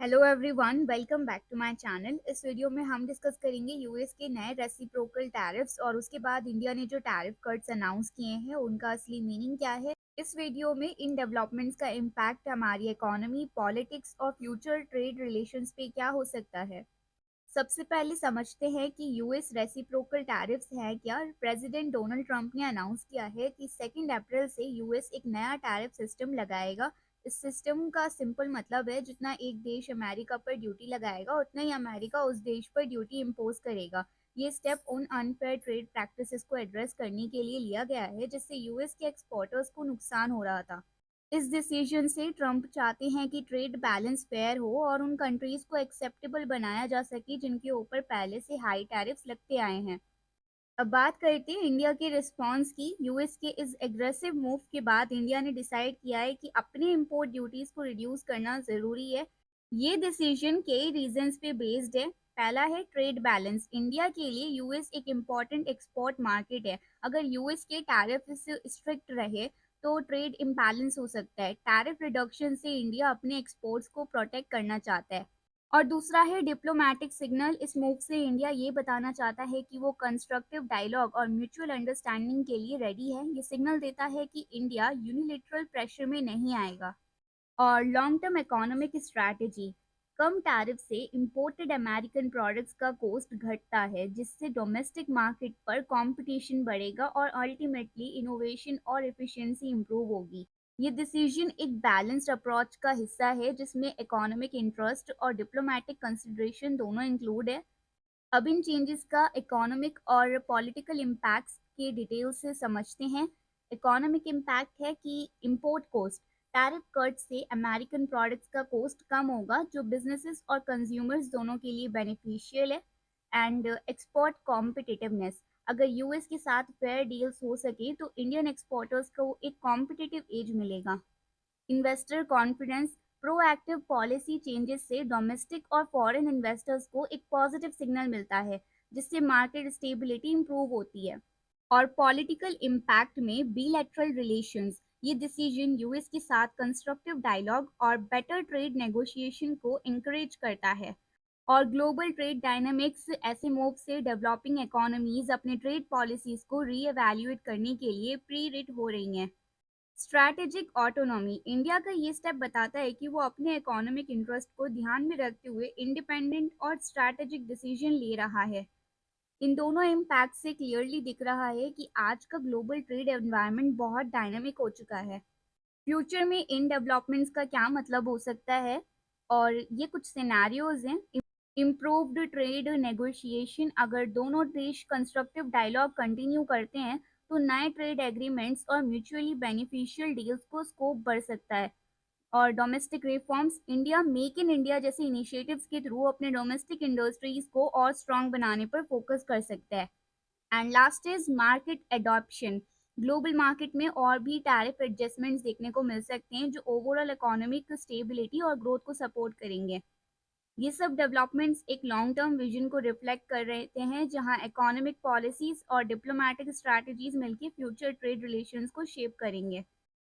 Hello everyone, welcome back to my channel. इस video में हम डिस्कस करेंगे यूएस के नए रेसिप्रोकल टैरिफ्स और उसके बाद इंडिया ने जो टैरिफ कट्स अनाउंस किए हैं उनका असली मीनिंग क्या है। इस वीडियो में इन डेवलपमेंट्स का इम्पैक्ट हमारी इकोनॉमी, पॉलिटिक्स और फ्यूचर ट्रेड रिलेशंस पे क्या हो सकता है। सबसे पहले समझते हैं कि यूएस रेसिप्रोकल टैरिफ्स है क्या। प्रेसिडेंट डोनाल्ड ट्रंप ने अनाउंस किया है कि 2 अप्रैल से यूएस एक नया टैरिफ सिस्टम लगाएगा। इस सिस्टम का सिंपल मतलब है जितना एक देश अमेरिका पर ड्यूटी लगाएगा उतना ही अमेरिका उस देश पर ड्यूटी इम्पोज करेगा। ये स्टेप उन अनफेयर ट्रेड प्रैक्टिसेस को एड्रेस करने के लिए लिया गया है जिससे यूएस के एक्सपोर्टर्स को नुकसान हो रहा था। इस डिसीजन से ट्रंप चाहते हैं कि ट्रेड बैलेंस फेयर हो और उन कंट्रीज को एक्सेप्टेबल बनाया जा सके जिनके ऊपर पहले से हाई टैरिफ्स लगते आए हैं। अब बात करते हैं इंडिया के रिस्पांस की। यूएस के इस एग्रेसिव मूव के बाद इंडिया ने डिसाइड किया है कि अपने इंपोर्ट ड्यूटीज को रिड्यूस करना जरूरी है। ये डिसीजन कई रीजंस पे बेस्ड है। पहला है ट्रेड बैलेंस। इंडिया के लिए यूएस एक इम्पॉर्टेंट एक्सपोर्ट मार्केट है। अगर यूएस के टैरिफ स्ट्रिक्ट रहे तो ट्रेड इम्बैलेंस हो सकता है। टैरिफ रिडक्शन से इंडिया अपने एक्सपोर्ट्स को प्रोटेक्ट करना चाहता है। और दूसरा है डिप्लोमेटिक सिग्नल। इस मूव से इंडिया ये बताना चाहता है कि वो कंस्ट्रक्टिव डायलॉग और म्यूचुअल अंडरस्टैंडिंग के लिए रेडी है। ये सिग्नल देता है कि इंडिया यूनिलेटरल प्रेशर में नहीं आएगा। और लॉन्ग टर्म इकोनॉमिक स्ट्रैटेजी। कम टैरिफ से इंपोर्टेड अमेरिकन प्रोडक्ट्स का कॉस्ट घटता है जिससे डोमेस्टिक मार्केट पर कंपटीशन बढ़ेगा और अल्टीमेटली इनोवेशन और एफिशिएंसी इंप्रूव होगी। ये डिसीजन एक बैलेंस्ड अप्रोच का हिस्सा है जिसमें इकोनॉमिक इंटरेस्ट और डिप्लोमेटिक कंसिडरेशन दोनों इंक्लूड है। अब इन चेंजेस का इकोनॉमिक और पॉलिटिकल इम्पैक्ट्स के डिटेल से समझते हैं। इकोनॉमिक इम्पैक्ट है कि इंपोर्ट कॉस्ट। टैरिफ कट से अमेरिकन प्रोडक्ट्स का कॉस्ट कम होगा जो बिजनेसेस और कंज्यूमर्स दोनों के लिए बेनिफिशियल है। And export competitiveness. अगर यूएस के साथ फेयर डील्स हो सके तो इंडियन एक्सपोर्टर्स को एक कॉम्पिटिटिव एज मिलेगा। Investor confidence. Proactive policy changes से डोमेस्टिक और फॉरेन इन्वेस्टर्स को एक पॉजिटिव सिग्नल मिलता है जिससे मार्केट स्टेबिलिटी इंप्रूव होती है। और पॉलिटिकल इम्पैक्ट में बिलैटरल रिलेशंस। ये डिसीजन यूएस के साथ कंस्ट्रक्टिव डायलॉग और बेटर ट्रेड नेगोशिएशन को इंकरेज करता है। और ग्लोबल ट्रेड डायनामिक्स। ऐसे मूव से डेवलपिंग इकोनॉमीज अपने ट्रेड पॉलिसीज को रीएवैल्यूएट करने के लिए प्री रिट हो रही हैं। Strategic autonomy. इंडिया का ये स्टेप बताता है कि वो अपने इकोनॉमिक इंटरेस्ट को ध्यान में रखते हुए इंडिपेंडेंट और स्ट्रैटेजिक डिसीजन ले रहा है। इन दोनों इम्पैक्ट से क्लियरली दिख रहा है कि आज का ग्लोबल ट्रेड एनवायरनमेंट बहुत डायनामिक हो चुका है। फ्यूचर में इन डेवलपमेंट्स का क्या मतलब हो सकता है और ये कुछ सिनेरियोज हैं। Improved trade negotiation. अगर दोनों देश कंस्ट्रक्टिव डायलॉग कंटिन्यू करते हैं तो नए ट्रेड एग्रीमेंट्स और म्यूचुअली बेनिफिशियल डील्स को स्कोप बढ़ सकता है। और domestic reforms. India make in India जैसे इनिशिएटिव्स के थ्रू अपने डोमेस्टिक इंडस्ट्रीज को और स्ट्रांग बनाने पर फोकस कर सकता है। And last is market adoption. Global market में और भी टैरिफ एडजस्टमेंट्स देखने को मिल सकते हैं जो ओवरऑल इकोनॉमिक स्टेबिलिटी और ग्रोथ को सपोर्ट करेंगे। ये सब डेवलपमेंट्स एक लॉन्ग टर्म विजन को रिफ्लेक्ट कर रहे हैं जहां इकोनॉमिक पॉलिसीज और डिप्लोमेटिक स्ट्रैटेजीज मिलकर फ्यूचर ट्रेड रिलेशंस को शेप करेंगे।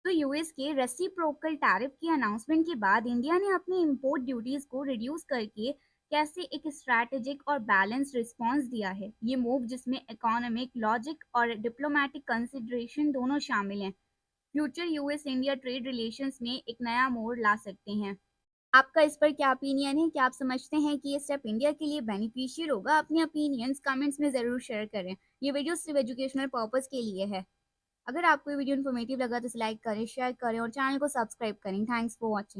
तो यूएस के रेसिप्रोकल टैरिफ की अनाउंसमेंट के बाद इंडिया ने अपनी इंपोर्ट ड्यूटीज को रिड्यूस करके कैसे एक स्ट्रैटेजिक और बैलेंस्ड रिस्पांस दिया है। ये मूव जिसमें इकोनॉमिक लॉजिक और डिप्लोमेटिक कंसिडरेशन दोनों शामिल हैं, future US India trade relations में एक नया मोड़ ला सकते हैं। आपका इस पर क्या ओपिनियन है? क्या आप समझते हैं कि ये स्टेप इंडिया के लिए बेनिफिशियल होगा? अपने ओपिनियंस कमेंट्स में ज़रूर शेयर करें। ये वीडियो सिर्फ एजुकेशनल पर्पस के लिए है। अगर आपको ये वीडियो इन्फॉर्मेटिव लगा तो इसे लाइक करें, शेयर करें और चैनल को सब्सक्राइब करें। Thanks for watching.